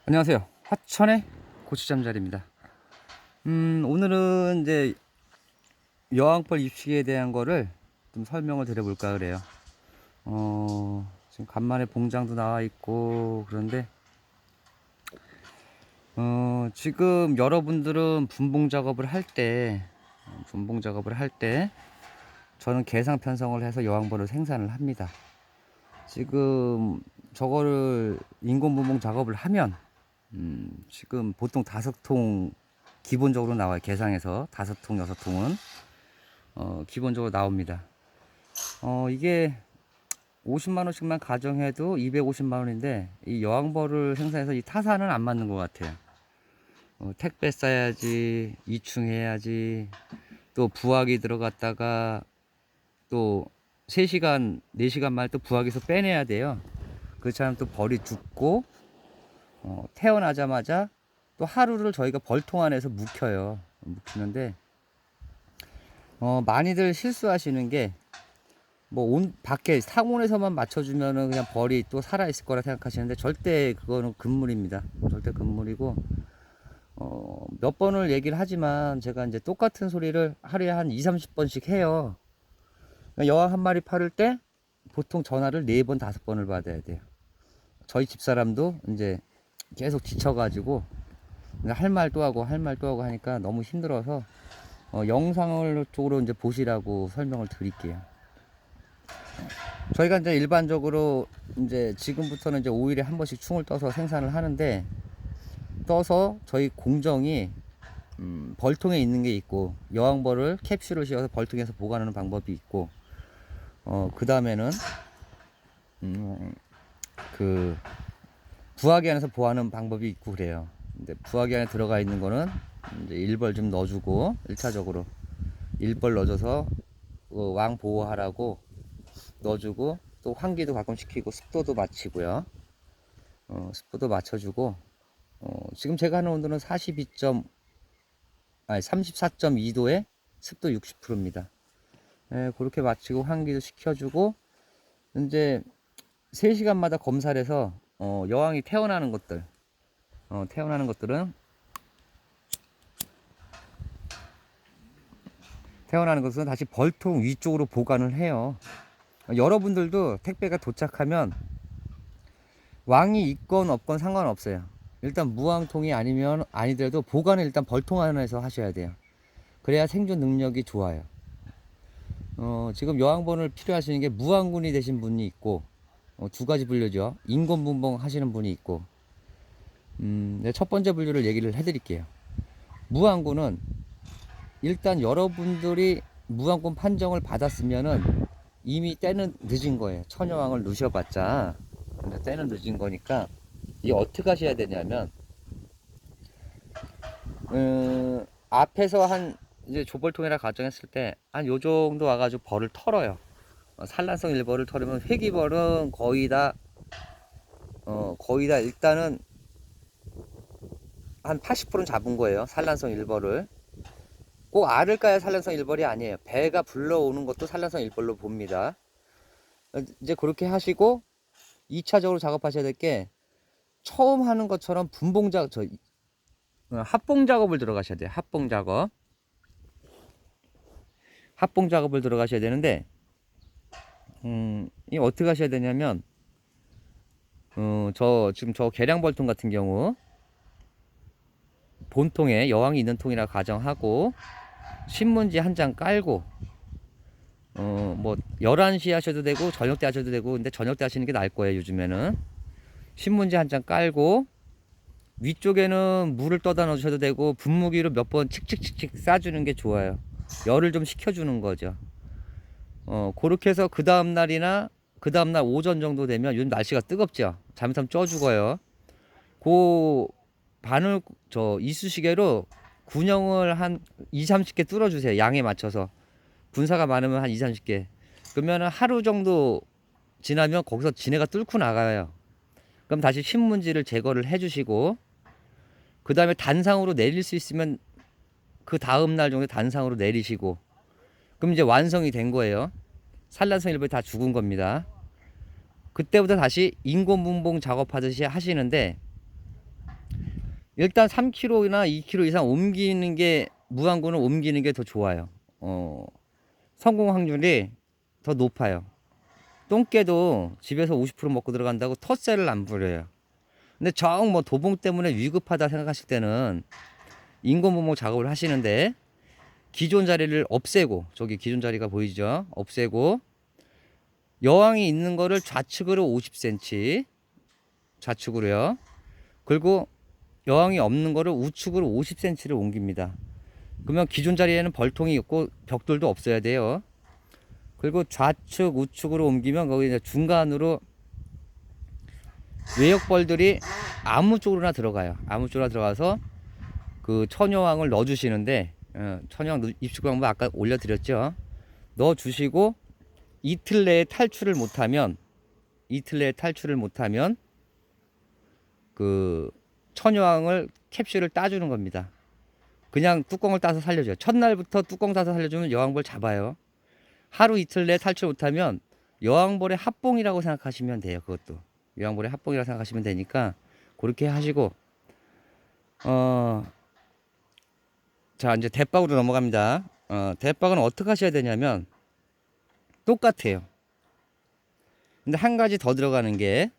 안녕하세요. 화천의 고추잠자리입니다. 오늘은 이제 여왕벌 입시에 대한 거를 좀 설명을 드려볼까 그래요. 지금 간만에 봉장도 나와 있고 그런데 지금 여러분들은 분봉 작업을 할 때 저는 개상 편성을 해서 여왕벌을 생산을 합니다. 지금 저거를 인공 분봉 작업을 하면 지금 보통 5통 기본적으로 나와요. 개상에서 5통, 6통은 기본적으로 나옵니다. 이게 50만원씩만 가정해도 250만원인데 이 여왕벌을 생산해서 이 타사는 안 맞는 것 같아요. 택배 싸야지, 이충해야지, 또 부화기 들어갔다가 또 3시간, 4시간 만에 또 부화기에서 빼내야 돼요. 그렇지 않으면 또 벌이 죽고 태어나자마자 또 하루를 저희가 벌통 안에서 묵히는데 많이들 실수하시는 게 뭐 밖에 상온에서만 맞춰주면은 그냥 벌이 또 살아 있을 거라 생각하시는데 절대 그거는 금물입니다. 절대 금물이고 몇 번을 얘기를 하지만 제가 이제 똑같은 소리를 하루에 한 2, 30번씩 해요. 여왕 한 마리 팔을 때 보통 전화를 4번, 5번을 받아야 돼요. 저희 집사람도 이제 계속 지쳐가지고 할 말 또 하고 할 말 또 하고 하니까 너무 힘들어서 영상을 쪽으로 이제 보시라고 설명을 드릴게요. 저희가 이제 일반적으로 이제 지금부터는 이제 5일에 한 번씩 충을 떠서 생산을 하는데 떠서 저희 공정이 벌통에 있는 게 있고 여왕벌을 캡슐을 씌워서 벌통에서 보관하는 방법이 있고 그 다음에는 그 부화기 안에서 보호하는 방법이 있고 그래요. 근데 부화기 안에 들어가 있는 거는 이제 일벌 좀 넣어주고 1차적으로 일벌 넣어줘서 왕 보호하라고 넣어주고 또 환기도 가끔 시키고 습도도 맞추고요. 습도도 맞춰주고 지금 제가 하는 온도는 34.2도에 습도 60%입니다. 그렇게 맞추고 환기도 시켜주고 이제 3시간마다 검사를 해서 여왕이 태어나는 것들은 다시 벌통 위쪽으로 보관을 해요. 여러분들도 택배가 도착하면 왕이 있건 없건 상관없어요. 일단 무왕통이 아니면 아니더라도 보관을 일단 벌통 안에서 하셔야 돼요. 그래야 생존 능력이 좋아요. 지금 여왕벌을 필요하시는 게 무왕군이 되신 분이 있고 2가지 분류죠. 인공분봉 하시는 분이 있고 네, 첫 번째 분류를 얘기를 해드릴게요. 무왕군은 일단 여러분들이 무왕군 판정을 받았으면은 이미 때는 늦은 거예요. 처녀왕을 누셔봤자 때는 늦은 거니까 이 어떻게 하셔야 되냐면 앞에서 한 이제 조벌통이라 가정했을 때 한 요 정도 와가지고 벌을 털어요. 산란성 일벌을 털으면 회기벌은 거의 다 일단은 한 80%는 잡은 거예요. 산란성 일벌을 꼭 알을 까야 산란성 일벌이 아니에요. 배가 불러오는 것도 산란성 일벌로 봅니다. 이제 그렇게 하시고 2차적으로 작업하셔야 될 게 처음 하는 것처럼 합봉 작업을 들어가셔야 돼요. 합봉 작업을 들어가셔야 되는데 이 어떻게 하셔야 되냐면 지금 저 계량벌통 같은 경우 본통에 여왕이 있는 통이라 가정하고 신문지 한 장 깔고 뭐 11시 하셔도 되고 저녁 때 하셔도 되고 근데 저녁 때 하시는 게 나을 거예요. 요즘에는 신문지 한 장 깔고 위쪽에는 물을 떠다 넣으셔도 되고 분무기로 몇 번 칙칙칙칙 싸주는 게 좋아요. 열을 좀 식혀주는 거죠. 그렇게 해서 그 다음날이나 그 다음날 오전 정도 되면 요즘 날씨가 뜨겁죠. 잘못하면 쪄 죽어요. 그 바늘 이쑤시개로 군형을 한 2, 30개 뚫어주세요. 양에 맞춰서. 분사가 많으면 한 2, 30개. 그러면 하루 정도 지나면 거기서 지네가 뚫고 나가요. 그럼 다시 신문지를 제거를 해주시고 그 다음에 단상으로 내릴 수 있으면 그 다음날 정도에 단상으로 내리시고 그럼 이제 완성이 된 거예요. 산란성 일벌이 다 죽은 겁니다. 그때부터 다시 인공분봉 작업하듯이 하시는데 일단 3kg나 2kg 이상 옮기는 게, 무항군을 옮기는 게 더 좋아요. 성공 확률이 더 높아요. 똥개도 집에서 50% 먹고 들어간다고 텃새를 안 부려요. 근데 정 뭐 도봉 때문에 위급하다 생각하실 때는 인공보목 작업을 하시는데, 기존 자리를 없애고, 저기 기존 자리가 보이죠? 없애고 여왕이 있는 거를 좌측으로 50cm, 좌측으로요. 그리고 여왕이 없는 거를 우측으로 50cm를 옮깁니다. 그러면 기존 자리에는 벌통이 있고 벽돌도 없어야 돼요. 그리고 좌측 우측으로 옮기면 거기 이제 중간으로 외역벌들이 아무 쪽으로나 들어가요. 아무 쪽으로나 들어가서 그 천여왕을 넣어 주시는데, 천여왕 입식 방법 아까 올려드렸죠. 넣어 주시고 이틀 내에 탈출을 못하면, 그 천여왕을 캡슐을 따주는 겁니다. 그냥 뚜껑을 따서 살려줘요. 첫날부터 뚜껑 따서 살려주면 여왕벌 잡아요. 하루 이틀 내에 탈출 못하면 여왕벌의 합봉이라고 생각하시면 돼요. 그것도 여왕벌의 합봉이라고 생각하시면 되니까 그렇게 하시고, 자 이제 대박으로 넘어갑니다. 대박은 어떻게 하셔야 되냐면 똑같아요. 근데 한 가지 더 들어가는 게,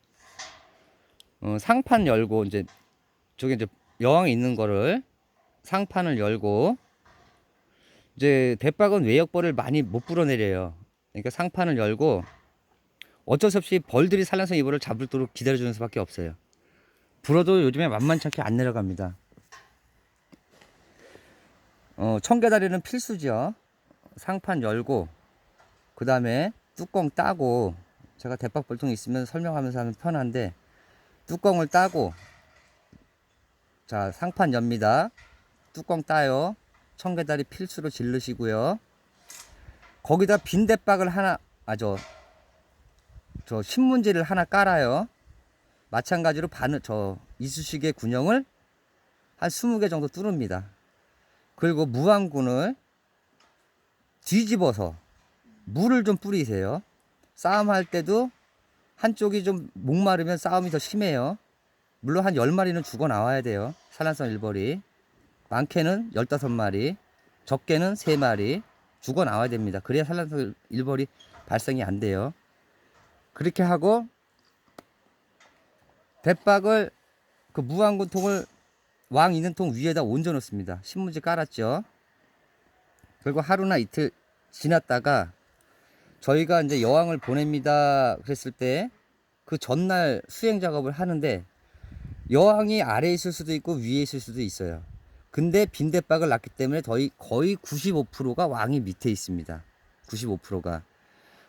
상판 열고, 이제 저기 이제 여왕이 있는 거를 상판을 열고, 이제 대박은 외역벌을 많이 못 불어내려요. 그러니까 상판을 열고 어쩔 수 없이 벌들이 산란성 이벌을 잡도록 기다려주는 수밖에 없어요. 불어도 요즘에 만만치 않게 안 내려갑니다. 청개다리는 필수죠. 상판 열고, 그 다음에 뚜껑 따고, 제가 대박 벌통이 있으면 설명하면서 하면 편한데, 뚜껑을 따고, 자 상판 엽니다. 뚜껑 따요. 청개다리 필수로 질르시고요. 거기다 빈 대박을 하나, 저 신문지를 하나 깔아요. 마찬가지로 저 이쑤시개 군형을 한 20개 정도 뚫습니다. 그리고 무항군을 뒤집어서 물을 좀 뿌리세요. 싸움할 때도 한쪽이 좀 목마르면 싸움이 더 심해요. 물론 한 10마리는 죽어 나와야 돼요. 산란성 일벌이. 많게는 15마리, 적게는 3마리 죽어 나와야 됩니다. 그래야 산란성 일벌이 발생이 안 돼요. 그렇게 하고 대박을, 그 무항군 통을 왕 있는 통 위에다 얹어 놓습니다. 신문지 깔았죠. 그리고 하루나 이틀 지났다가 저희가 이제 여왕을 보냅니다 그랬을 때 그 전날 수행 작업을 하는데, 여왕이 아래에 있을 수도 있고 위에 있을 수도 있어요. 근데 빈대박을 놨기 때문에 거의 95%가 왕이 밑에 있습니다. 95%가.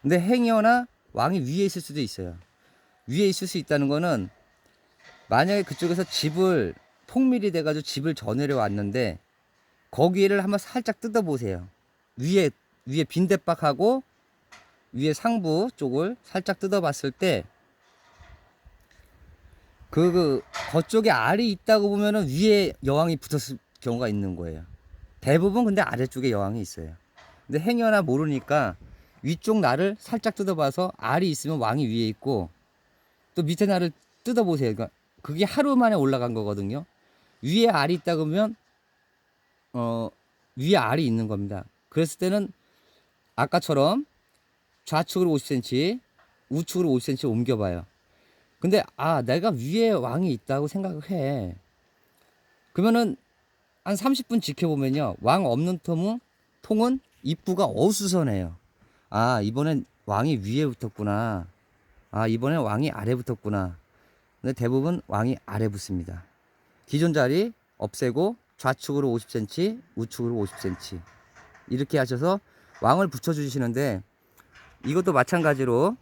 근데 행여나 왕이 위에 있을 수도 있어요. 위에 있을 수 있다는 거는, 만약에 그쪽에서 집을 통밀이 돼가지고 집을 전해려 왔는데 거기를 한번 살짝 뜯어 보세요. 위에 빈대박하고 위에 상부 쪽을 살짝 뜯어 봤을 때 그쪽에 알이 있다고 보면은 위에 여왕이 붙었을 경우가 있는 거예요. 대부분 근데 아래쪽에 여왕이 있어요. 근데 행여나 모르니까 위쪽 날을 살짝 뜯어봐서 알이 있으면 왕이 위에 있고, 또 밑에 날을 뜯어보세요. 그러니까 그게 하루 만에 올라간 거거든요. 위에 알이 있다 그러면 위에 알이 있는 겁니다. 그랬을 때는 아까처럼 좌측으로 50cm, 우측으로 50cm 옮겨봐요. 근데 내가 위에 왕이 있다고 생각을 해. 그러면은 한 30분 지켜보면요, 왕 없는 통은 입구가 어수선해요. 이번엔 왕이 위에 붙었구나. 이번엔 왕이 아래 붙었구나. 근데 대부분 왕이 아래 붙습니다. 기존 자리 없애고 좌측으로 50cm, 우측으로 50cm 이렇게 하셔서 왕을 붙여주시는데, 이것도 마찬가지로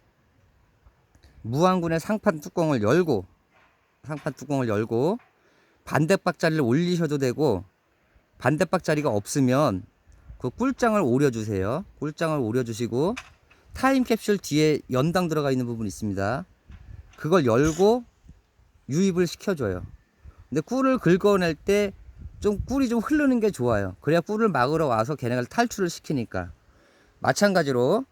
무항군의 상판 뚜껑을 열고 반대박자리를 올리셔도 되고, 반대박자리가 없으면 그 꿀장을 오려주세요. 꿀장을 오려주시고 타임캡슐 뒤에 연당 들어가 있는 부분이 있습니다. 그걸 열고 유입을 시켜줘요. 근데 꿀을 긁어낼 때 꿀이 좀 흐르는 게 좋아요. 그래야 꿀을 막으러 와서 걔네가 탈출을 시키니까. 마찬가지로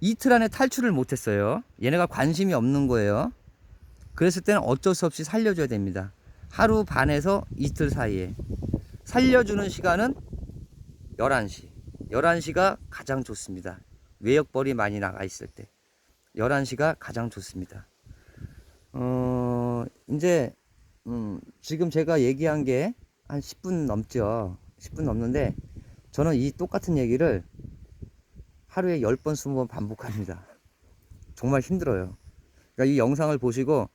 이틀 안에 탈출을 못했어요. 얘네가 관심이 없는 거예요. 그랬을 때는 어쩔 수 없이 살려줘야 됩니다. 하루 반에서 이틀 사이에 살려주는 시간은 11시. 11시가 가장 좋습니다. 외역벌이 많이 나가 있을 때 11시가 가장 좋습니다. 이제 지금 제가 얘기한 게 한 10분 넘죠. 10분 넘는데 저는 이 똑같은 얘기를 하루에 10번 20번 반복합니다. 정말 힘들어요. 그러니까 이 영상을 보시고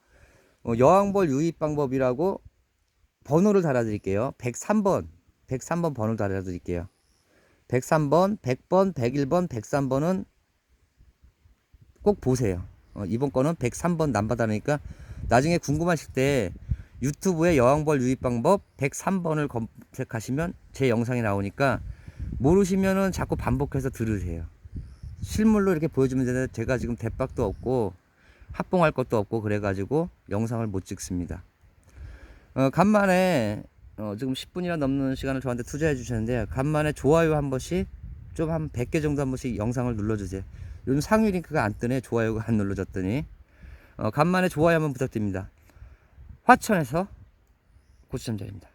여왕벌 유입 방법이라고 번호를 달아드릴게요. 103번 번호를 달아드릴게요. 103번, 100번, 101번, 103번은 꼭 보세요. 이번 거는 103번 남바다니까 나중에 궁금하실 때 유튜브에 여왕벌 유입 방법 103번을 검색하시면 제 영상이 나오니까 모르시면은 자꾸 반복해서 들으세요. 실물로 이렇게 보여주면 되는데 제가 지금 대박도 없고 합봉할 것도 없고 그래가지고 영상을 못 찍습니다. 간만에 지금 10분이나 넘는 시간을 저한테 투자해 주셨는데 간만에 좋아요 한 번씩 좀 한 100개 정도 한 번씩 영상을 눌러주세요. 요즘 상위 링크가 안 뜨네. 좋아요가 안 눌러졌더니 간만에 좋아요 한번 부탁드립니다. 화천에서 고추잠자리입니다.